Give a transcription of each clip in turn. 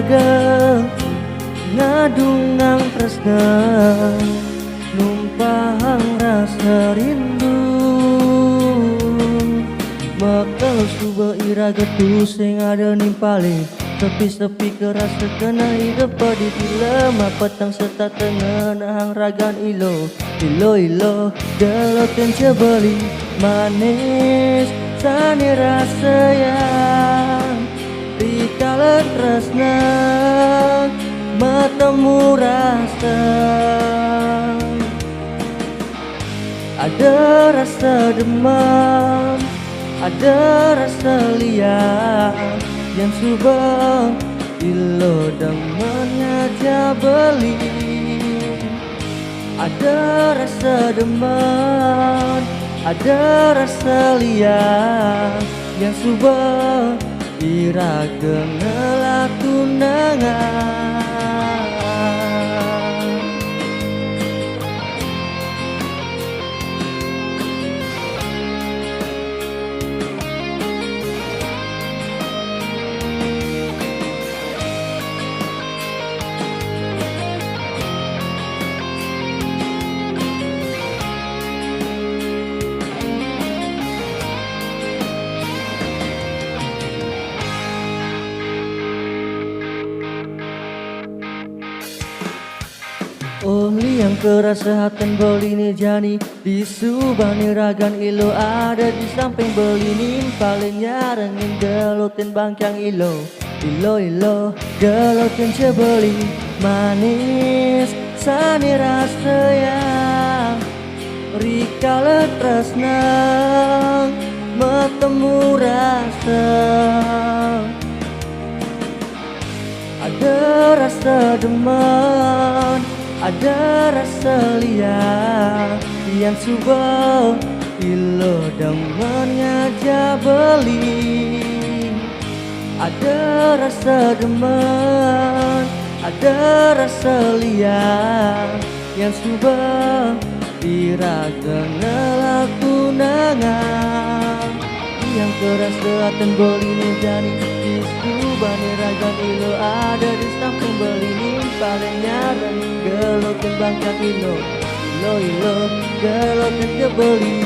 iraga ngadungang tresna numpang rasa rindu bakal suba iraga tu sing ada nimpali sepi-sepi kerasa kena hidup di film petang serta tengah nahang ragan ilo gelotin cebeli manis sani rasa yang dikala tresna matamu rasa ada rasa demam ada rasa liar yang subang ilo demennya jabeli ada rasa demam ada rasa liar yang subang iraga ngelak tunangan. Oh yang kerasa hatan belini jani di subani ragan ilo ada di samping belini paling nyarengin gelotin bangkang ilo gelotin cebeli manis sani rasa yang rikala tresna metemu rasa ada rasa deman ada rasa liar yang subang ilo demen ngajabeli ada rasa demen ada rasa liar yang subang iraga ngelak tunangan yang keras kelihatan bolini jani di subani raga ilo ada di samping belini paling nyaran gelotin bangkang ilo gelotin kebeli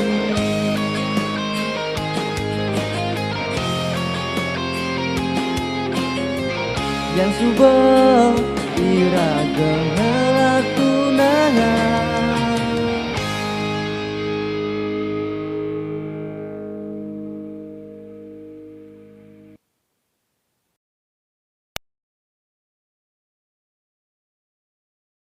yang subang iraga ngelak tunangan.